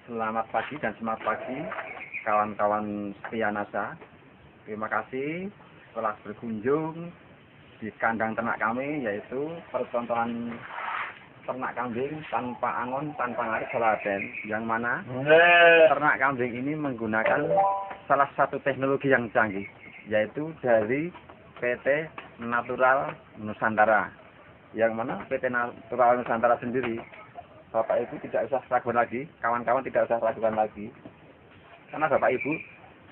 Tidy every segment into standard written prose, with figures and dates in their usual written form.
Selamat pagi dan semangat pagi kawan-kawan setia NASA. Terima kasih telah berkunjung di kandang ternak kami, yaitu percontohan ternak kambing tanpa angon, tanpa ngarit soladen, yang mana ternak kambing ini menggunakan salah satu teknologi yang canggih, yaitu dari PT Natural Nusantara. Yang mana PT Natural Nusantara sendiri, Bapak Ibu tidak usah ragukan lagi, kawan-kawan tidak usah ragukan lagi, karena Bapak Ibu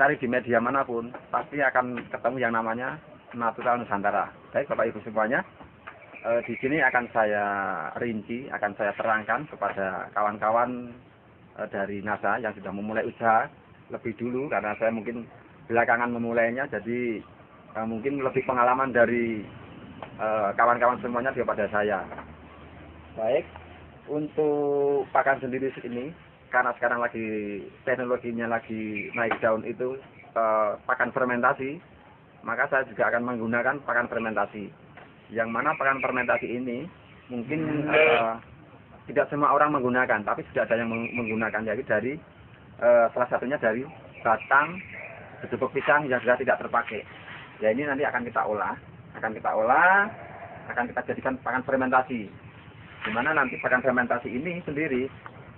cari di media manapun pasti akan ketemu yang namanya Natural Nusantara. Baik Bapak Ibu semuanya, di sini akan saya rinci, akan saya terangkan kepada kawan-kawan dari NASA yang sudah memulai usaha lebih dulu, karena saya mungkin belakangan memulainya, jadi mungkin lebih pengalaman dari kawan-kawan semuanya daripada saya. Baik. Untuk pakan sendiri ini, karena sekarang lagi teknologinya lagi naik daun itu pakan fermentasi, maka saya juga akan menggunakan pakan fermentasi. Yang mana pakan fermentasi ini mungkin tidak semua orang menggunakan, tapi sudah ada yang menggunakan, yaitu dari salah satunya dari batang bubuk pisang yang sudah tidak terpakai. Ya, ini nanti akan kita olah, akan kita jadikan pakan fermentasi. Di mana nanti pakan fermentasi ini sendiri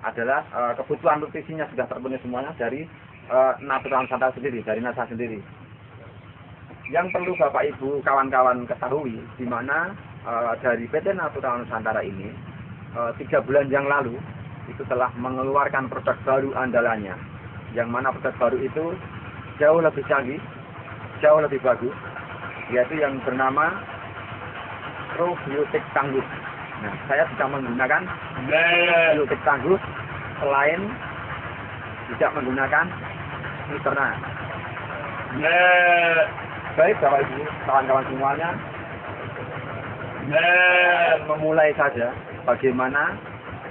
adalah kebutuhan nutrisinya sudah terpenuhi semuanya dari Natural Nusantara sendiri, dari NASA sendiri. Yang perlu Bapak Ibu kawan-kawan ketahui, di mana dari PT Natural Nusantara ini 3 bulan yang lalu itu telah mengeluarkan produk baru andalannya, yang mana produk baru itu jauh lebih canggih, jauh lebih bagus, yaitu yang bernama probiotik tangguh. Nah, saya bisa menggunakan probiotik tangguh selain tidak menggunakan Nuterna. Baik Bapak Ibu, kawan-kawan semuanya, memulai saja bagaimana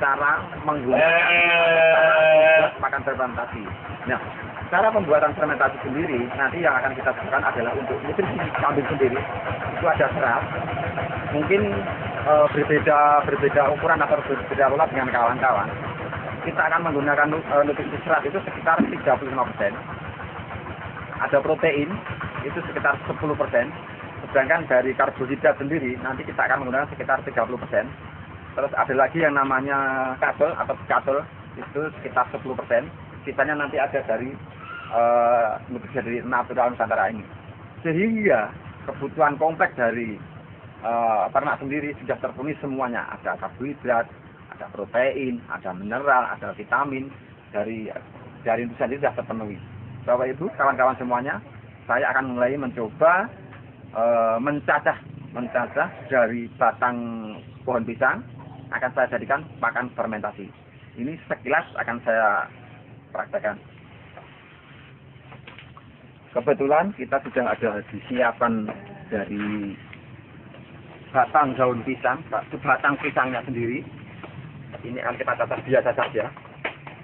cara menggunakan pakan fermentasi. Nah, cara pembuatan fermentasi sendiri nanti yang akan kita lakukan adalah untuk nutrisi kambing sendiri. Itu ada serat, mungkin berbeda ukuran atau berbeda pola dengan kawan-kawan. Kita akan menggunakan nutrisi serat itu sekitar 35%. Ada protein itu sekitar 10%. Sedangkan dari karbohidrat sendiri nanti kita akan menggunakan sekitar 30%. Terus ada lagi yang namanya kabel atau kabel itu sekitar 10%. Sisanya nanti ada dari nutrisi dari Natural Nusantara ini. Sehingga kebutuhan kompleks dari ternak sendiri sudah terpenuhi semuanya. Ada karbohidrat, ada protein, ada mineral, ada vitamin, dari nutrisi sendiri sudah terpenuhi. Bapak Ibu, kawan-kawan semuanya, saya akan mulai mencoba mencacah dari batang pohon pisang, akan saya jadikan pakan fermentasi. Ini sekilas akan saya praktekkan. Kebetulan kita sudah ada disiapkan dari batang daun pisang, batang pisangnya sendiri. Ini akan kita cacah biasa saja,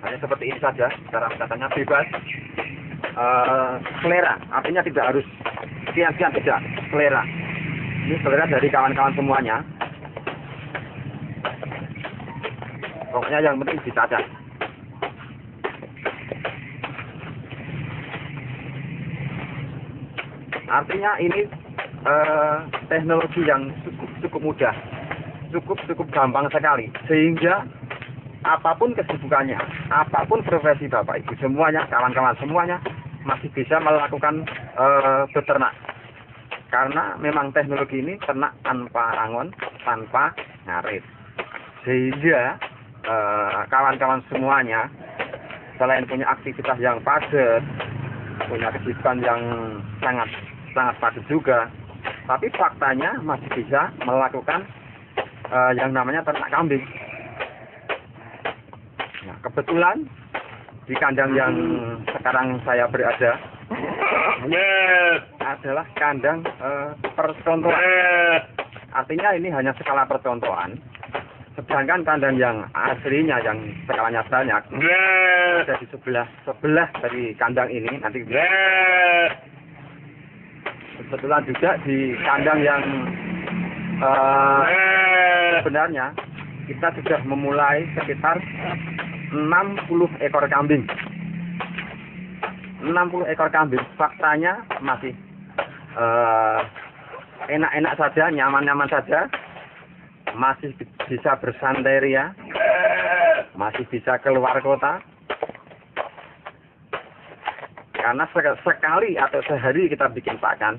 hanya seperti ini saja. Cara mencacahnya bebas, selera, artinya tidak harus sekian-sekian, tidak, selera. Ini selera dari kawan-kawan semuanya. Pokoknya yang penting dicacah. Artinya ini teknologi yang cukup mudah, cukup gampang sekali, sehingga apapun kesibukannya, apapun profesi Bapak Ibu semuanya, kawan-kawan semuanya masih bisa melakukan beternak, karena memang teknologi ini ternak tanpa angon, tanpa ngarit, sehingga kawan-kawan semuanya selain punya aktivitas yang padat, punya kesibukan yang sangat padat juga, tapi faktanya masih bisa melakukan yang namanya ternak kambing. Nah, kebetulan di kandang yang sekarang saya berada adalah kandang percontohan. Artinya ini hanya skala percontohan. Sedangkan kandang yang aslinya yang skalanya banyak ada di sebelah dari kandang ini. Nanti kebetulan juga di kandang yang sebenarnya kita sudah memulai sekitar 60 ekor kambing. 60 ekor kambing, faktanya masih enak-enak saja, nyaman-nyaman saja, masih bisa bersantai ria, masih bisa keluar kota. Karena sekali atau sehari kita bikin pakan,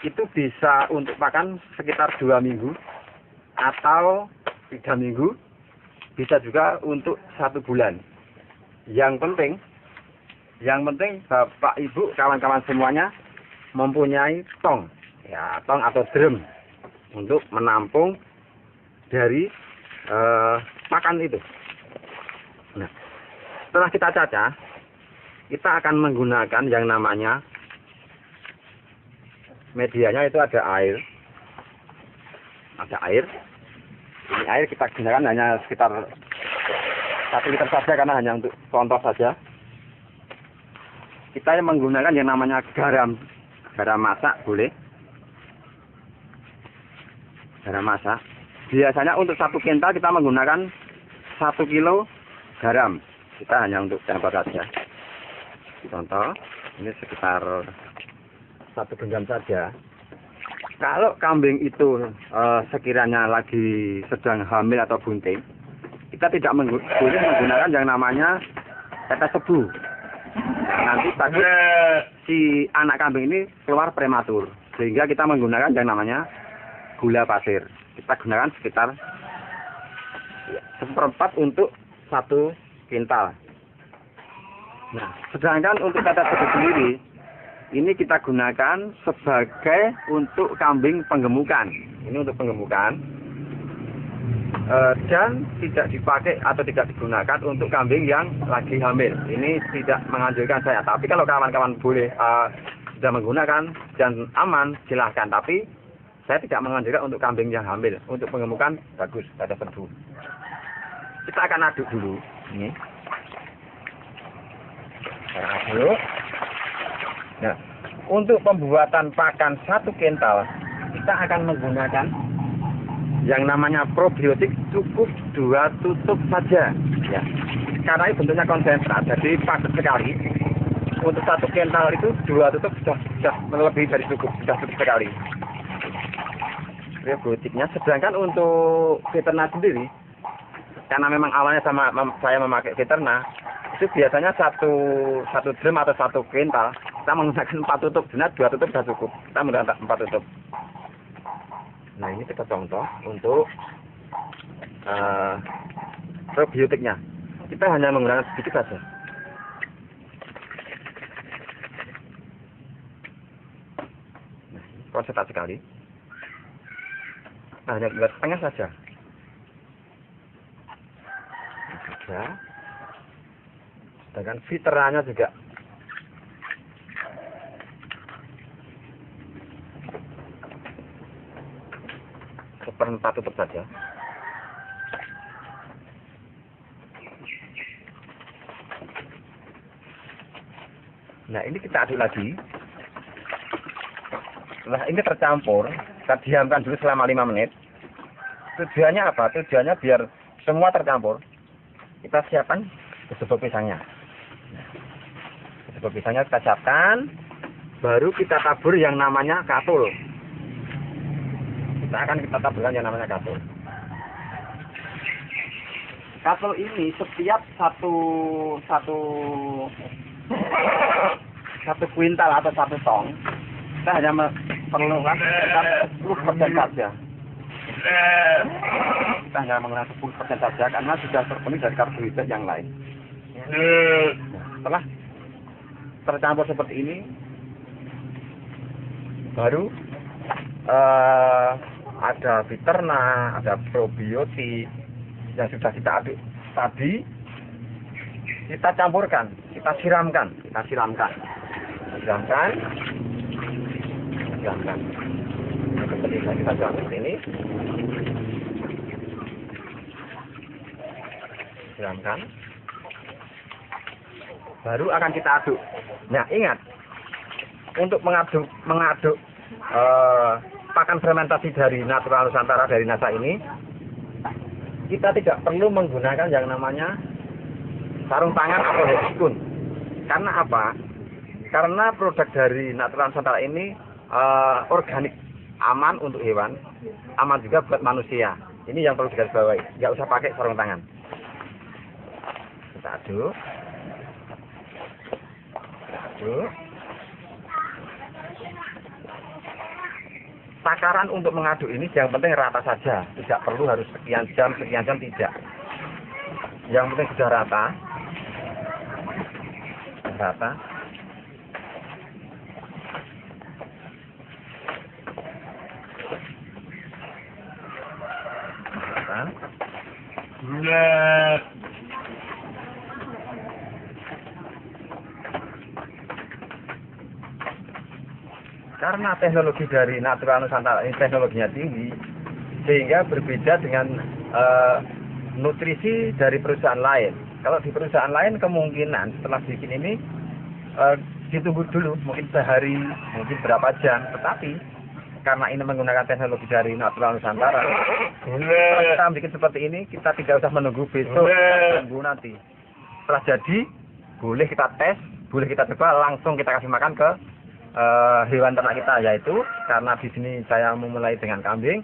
itu bisa untuk pakan sekitar 2 minggu atau 3 minggu, bisa juga untuk 1 bulan. Yang penting Bapak Ibu kawan-kawan semuanya mempunyai tong, ya tong atau drum untuk menampung dari pakan itu. Nah, setelah kita cacah, kita akan menggunakan yang namanya medianya itu ada air. Ada air. Ini air kita gunakan hanya sekitar 1 liter saja karena hanya untuk contoh saja. Kita yang menggunakan yang namanya garam. Garam masak boleh. Garam masak. Biasanya untuk 1 kental kita menggunakan 1 kilo garam. Kita hanya untuk contoh saja. Contoh, ini sekitar 1 genggam saja. Kalau kambing itu sekiranya lagi sedang hamil atau bunting, kita tidak boleh menggunakan yang namanya tetes tebu. Nah, nanti tadi si anak kambing ini keluar prematur, sehingga kita menggunakan yang namanya gula pasir. Kita gunakan sekitar 1/4 untuk 1 kintal. Nah, sedangkan untuk tetes tebu sendiri, ini kita gunakan sebagai untuk kambing penggemukan. Ini untuk penggemukan. Dan tidak dipakai atau tidak digunakan untuk kambing yang lagi hamil. Ini tidak menganjurkan saya. Tapi kalau kawan-kawan boleh sudah menggunakan dan aman, silahkan. Tapi saya tidak menganjurkan untuk kambing yang hamil. Untuk penggemukan bagus, tetes tebu. Kita akan aduk dulu. Ini. Kita aduk. Nah, untuk pembuatan pakan 1 kental, kita akan menggunakan yang namanya probiotik cukup 2 tutup saja, ya. Karena ini bentuknya konsentrat, jadi padat sekali. Untuk 1 kental itu 2 tutup sudah lebih dari cukup, sudah cukup sekali. Probiotiknya. Sedangkan untuk veterina sendiri, karena memang awalnya saya memakai veterina, itu biasanya satu drum atau 1 kental kita menggunakan 4 tutup, sebenarnya 2 tutup sudah cukup. Kita menggunakan 4 tutup. Nah, ini kita contoh untuk probiotiknya. Kita hanya menggunakan sedikit saja. Nah, konsentrat sekali. Nah, hanya buat setengah saja. Nah, saja. Sedangkan filterannya juga seperempat tutup saja. Nah, ini kita aduk lagi. Setelah ini tercampur, kita diamkan dulu selama 5 menit. Tujuannya apa? Tujuannya biar semua tercampur. Kita siapkan kesebut pisangnya. Kesebut pisangnya kita siapkan, baru kita tabur yang namanya katul. Kita taburkan yang namanya katul. Katul ini setiap satu kuintal atau 1 tong, kita hanya perlukan sekitar 10% saja. Kita hanya menggunakan 10% saja karena sudah terpenuhi dari karbohidrat yang lain. Setelah tercampur seperti ini, baru ada veterina, ada probiotik yang sudah kita aduk tadi, kita campurkan, kita siramkan. Seperti kita siram seperti ini, siramkan, baru akan kita aduk. Nah, ingat, untuk mengaduk pakan fermentasi dari Natural Nusantara dari NASA ini, kita tidak perlu menggunakan yang namanya sarung tangan atau headphone. Karena apa? Karena produk dari Natural Nusantara ini organik, aman untuk hewan, aman juga buat manusia. Ini yang perlu digarisbawahi. Nggak usah pakai sarung tangan. Kita aduk. Takaran untuk mengaduk ini yang penting rata saja, tidak perlu harus sekian jam tidak. Yang penting sudah rata. Rata. Karena teknologi dari Natural Nusantara ini teknologinya tinggi, sehingga berbeda dengan nutrisi dari perusahaan lain. Kalau di perusahaan lain kemungkinan setelah bikin ini ditunggu dulu, mungkin sehari, mungkin berapa jam. Tetapi karena ini menggunakan teknologi dari Natural Nusantara, kalau kita bikin seperti ini, kita tidak usah menunggu besok, tunggu nanti. Setelah jadi, boleh kita tes, boleh kita coba, langsung kita kasih makan ke hewan ternak kita, yaitu karena di sini saya memulai dengan kambing,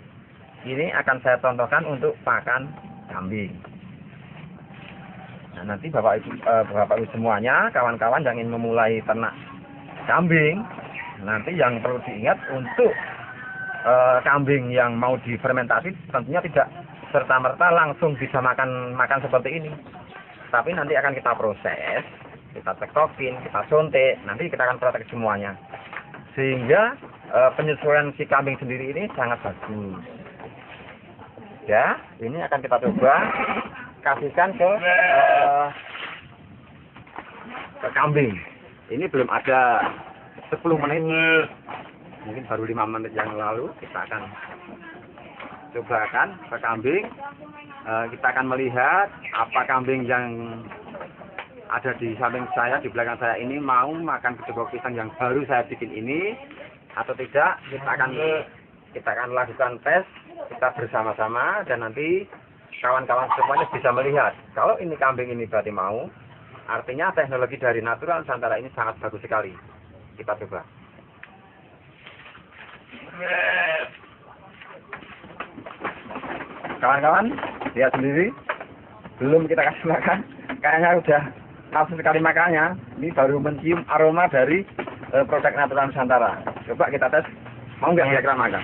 ini akan saya contohkan untuk pakan kambing. Nah, nanti Bapak Ibu semuanya, kawan-kawan yang ingin memulai ternak kambing, nanti yang perlu diingat untuk kambing yang mau difermentasi tentunya tidak serta-merta langsung bisa makan seperti ini. Tapi nanti akan kita proses, kita cekokin, kita suntik, nanti kita akan praktek semuanya. Sehingga penyesuaian si kambing sendiri ini sangat bagus. Ya, ini akan kita coba kasihkan ke kambing. Ini belum ada 10 menit, mungkin baru 5 menit yang lalu kita akan cobakan ke kambing. Kita akan melihat apa kambing yang ada di samping saya, di belakang saya ini mau makan kedua pisang yang baru saya bikin ini atau tidak. Kita akan lakukan tes kita bersama-sama, dan nanti kawan-kawan semuanya bisa melihat kalau ini kambing ini berarti mau, artinya teknologi dari Natural Nusantara ini sangat bagus sekali. Kita coba. Kawan-kawan lihat sendiri, belum kita kasih makan, kayaknya udah langsung sekali makannya. Ini baru mencium aroma dari produk Natural Nusantara. Coba kita tes, mau nggak kira-kira makan?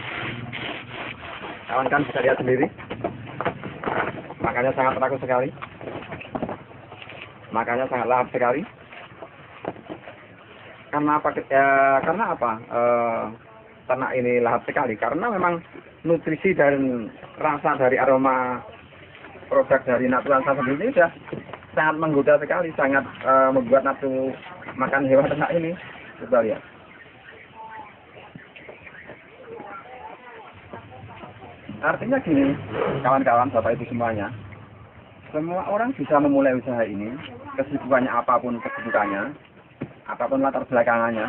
Kawan-kawan bisa lihat sendiri, makannya sangat bagus sekali, makannya sangat lahap sekali. Karena apa? Ternak ini lahap sekali karena memang nutrisi dan rasa dari aroma produk dari Natural Nusantara ini sudah sangat menggoda sekali, sangat membuat nafsu makan hewan ternak ini. Coba lihat. Artinya gini, kawan-kawan, Bapak Ibu semuanya, semua orang bisa memulai usaha ini, kesibukannya apapun kesibukannya, apapun latar belakangannya,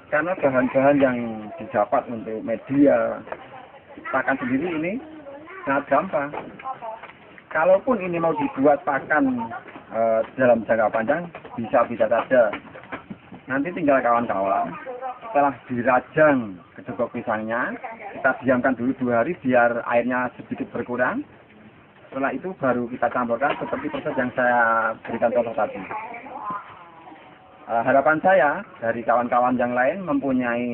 karena bahan-bahan yang didapat untuk media pakan sendiri ini sangat gampang. Kalaupun ini mau dibuat pakan dalam jangka panjang, bisa-bisa saja. Nanti tinggal kawan-kawan, setelah dirajang kedua pisangnya, kita diamkan dulu 2 hari biar airnya sedikit berkurang. Setelah itu baru kita campurkan seperti proses yang saya berikan contoh tadi. Harapan saya dari kawan-kawan yang lain mempunyai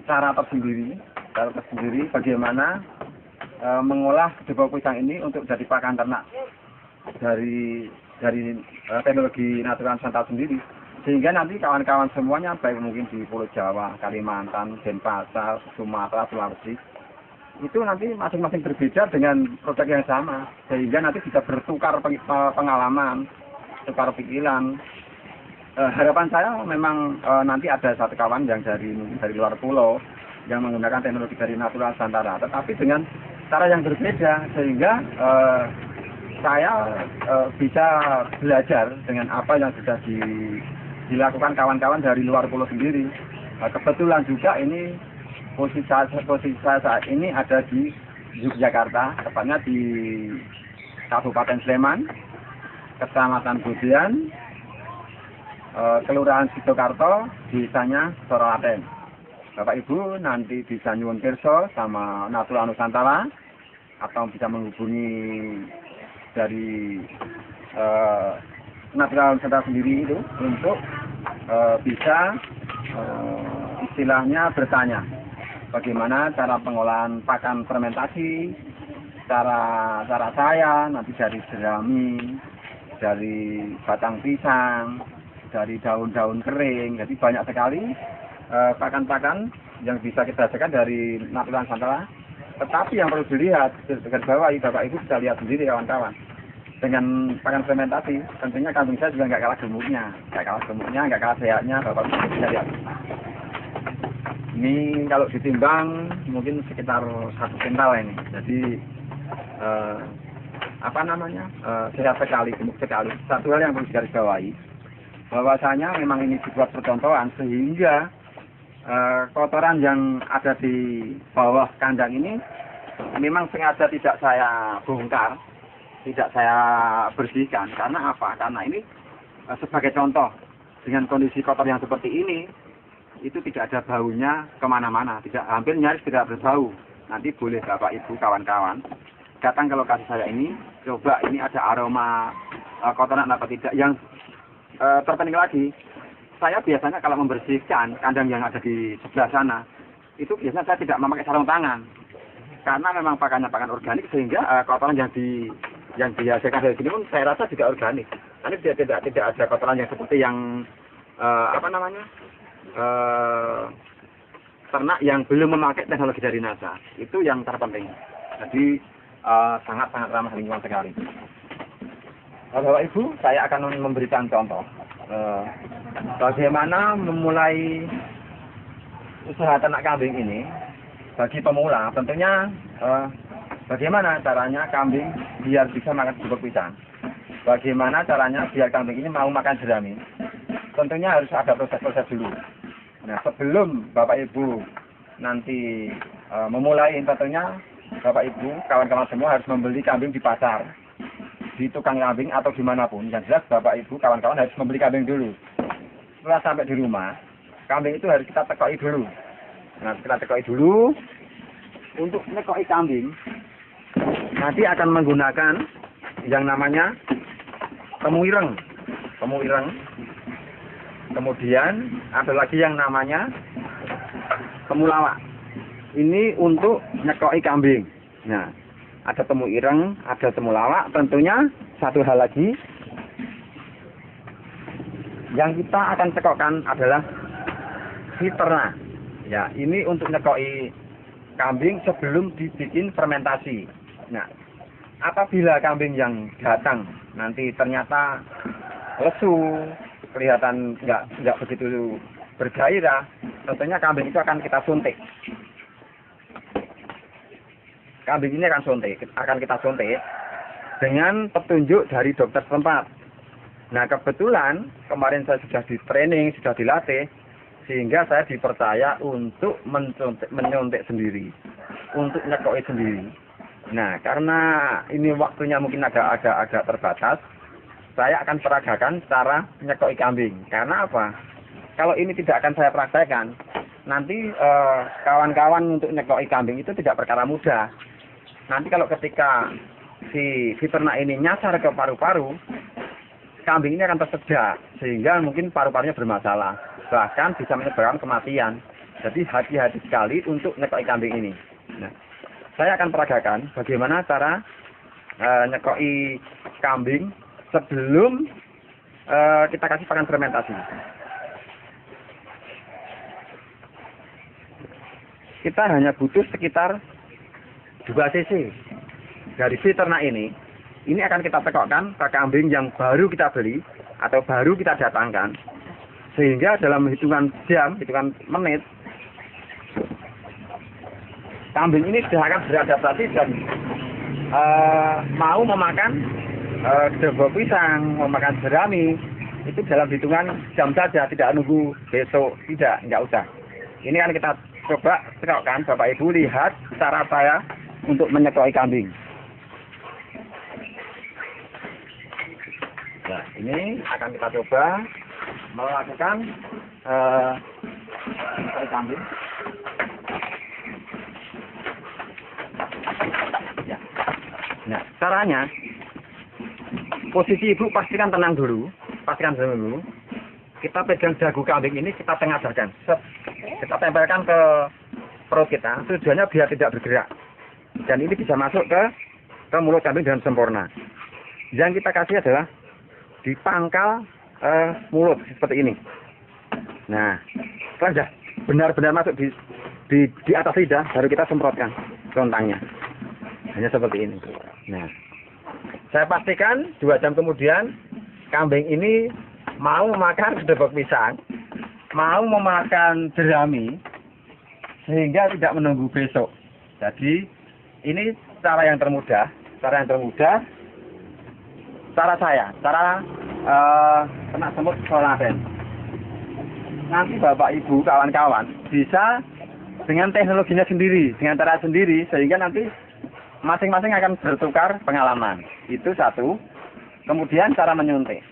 cara tersendiri bagaimana mengolah kedua pisang ini untuk jadi pakan ternak dari teknologi Natural Nusantara sendiri. Sehingga nanti kawan-kawan semuanya, baik mungkin di Pulau Jawa, Kalimantan, Denpasar, Sumatera, Sulawesi, itu nanti masing-masing berbeda dengan produk yang sama. Sehingga nanti bisa bertukar pengalaman, tukar pikiran. Harapan saya memang nanti ada satu kawan yang dari luar pulau yang menggunakan teknologi dari Natural Nusantara, tetapi dengan cara yang berbeda, sehingga saya bisa belajar dengan apa yang sudah dilakukan kawan-kawan dari luar pulau sendiri. Kebetulan juga ini posisi saya saat ini ada di Yogyakarta, tepatnya di Kabupaten Sleman. Kecamatan Budian, Kelurahan Sitokarto, desanya Soroaten. Bapak Ibu nanti bisa nyuwun pirsa sama Natura Nusantara atau bisa menghubungi dari Natura Nusantara sendiri itu untuk bisa istilahnya bertanya bagaimana cara pengolahan pakan fermentasi, cara saya nanti dari jerami, dari batang pisang, dari daun-daun kering. Jadi banyak sekali pakan-pakan yang bisa kita hasilkan dari Natura Nusantara. Tetapi yang perlu dilihat, garisbawahi Bapak Ibu bisa lihat sendiri kawan-kawan. Dengan pakan fermentasi, tentunya kambing saya juga nggak kalah gemuknya, nggak kalah sehatnya. Bapak Ibu bisa lihat. Ini kalau ditimbang mungkin sekitar 1 kintal ini. Jadi sehat sekali, gemuk sekali. Satu hal yang perlu digarisbawahi, bahwasanya memang ini dibuat percontohan sehingga kotoran yang ada di bawah kandang ini memang sengaja tidak saya bongkar, tidak saya bersihkan. Karena apa? Karena ini sebagai contoh, dengan kondisi kotor yang seperti ini, itu tidak ada baunya kemana-mana, hampir nyaris tidak berbau. Nanti boleh Bapak Ibu kawan-kawan datang ke lokasi saya ini, coba ini ada aroma kotoran apa tidak. Yang terpenting lagi, saya biasanya kalau membersihkan kandang yang ada di sebelah sana, itu biasanya saya tidak memakai sarung tangan, karena memang pakannya pakan organik, sehingga kotoran yang dihasilkan dari sini pun saya rasa juga organik. Nanti tidak ada kotoran yang seperti yang ternak yang belum memakai teknologi dari NASA. Itu yang terpenting. Jadi sangat-sangat ramah lingkungan sekali. Bapak Ibu, saya akan memberikan contoh bagaimana memulai usaha ternak kambing ini bagi pemula. Tentunya bagaimana caranya kambing biar bisa makan bubuk pisang. Bagaimana caranya biar kambing ini mau makan jerami. Tentunya harus ada proses-proses dulu. Nah, sebelum Bapak Ibu nanti memulai, tentunya Bapak Ibu, kawan-kawan semua harus membeli kambing di pasar, di tukang kambing atau dimanapun. Yang jelas Bapak Ibu, kawan-kawan harus membeli kambing dulu. Setelah sampai di rumah, kambing itu harus kita tekoi dulu. Nah, kita tekoi dulu. Untuk nekoi kambing, nanti akan menggunakan yang namanya temu ireng. Kemudian ada lagi yang namanya temulawak. Ini untuk nyekoi kambing. Nah, ada temu ireng, ada temulawak. Tentunya satu hal lagi yang kita akan cekokkan adalah fiterna. Ya, ini untuk nyekoi kambing sebelum dibikin fermentasi. Nah, apabila kambing yang datang nanti ternyata lesu, kelihatan nggak begitu bergairah, tentunya kambing itu akan kita suntik. Kambing ini akan kita suntik dengan petunjuk dari dokter setempat. Nah, kebetulan kemarin saya sudah di training, sudah dilatih, sehingga saya dipercaya untuk menyuntik sendiri, untuk nyekoi sendiri. Nah, karena ini waktunya mungkin agak terbatas, saya akan peragakan cara nyekoi kambing. Karena apa? Kalau ini tidak akan saya praktekkan, nanti kawan-kawan untuk nyekoi kambing itu tidak perkara mudah. Nanti kalau ketika si ternak ini nyasar ke paru-paru, kambing ini akan tersedak, sehingga mungkin paru-parunya bermasalah, bahkan bisa menyebabkan kematian. Jadi hati-hati sekali untuk nyekoi kambing ini. Nah, saya akan peragakan bagaimana cara nyekoi kambing sebelum kita kasih pakan fermentasi. Kita hanya butuh sekitar 2 cc dari si ternak ini. Ini akan kita cekokkan ke kambing yang baru kita beli atau baru kita datangkan, sehingga dalam hitungan jam, hitungan menit, kambing ini sudah akan beradaptasi dan mau memakan bubuk pisang, memakan jerami. Itu dalam hitungan jam saja, tidak nunggu besok, nggak usah. Ini kan kita coba cekokkan. Bapak Ibu lihat cara saya untuk menyekoi kambing. Nah, ini akan kita coba melakukan kambing. Ya. Nah, caranya posisi ibu pastikan tenang dulu, kita pegang dagu kambing ini, kita tengadahkan, kita tempelkan ke perut kita, tujuannya biar tidak bergerak, dan ini bisa masuk ke mulut kambing dengan sempurna. Yang kita kasih adalah di pangkal mulut seperti ini. Nah, setelah sudah benar-benar masuk di atas lidah, baru kita semprotkan lontangnya. Hanya seperti ini. Nah, saya pastikan 2 jam kemudian kambing ini mau makan gedebok pisang, mau memakan jerami, sehingga tidak menunggu besok. Jadi ini cara yang termudah, cara saya, kena semut soladen. Nanti Bapak Ibu kawan-kawan bisa dengan teknologinya sendiri, dengan cara sendiri, sehingga nanti masing-masing akan bertukar pengalaman. Itu satu. Kemudian cara menyuntik.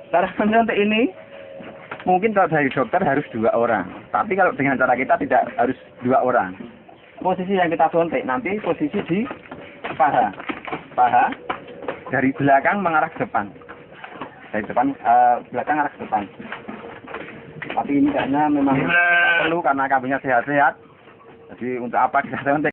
Cara menyuntik ini mungkin kalau dari dokter harus 2 orang, tapi kalau dengan cara kita tidak harus 2 orang. Posisi yang kita suntik nanti posisi di paha dari belakang mengarah ke depan, dari depan belakang arah ke depan. Tapi ini kayaknya memang perlu karena kambingnya sehat-sehat. Jadi untuk apa kita suntik?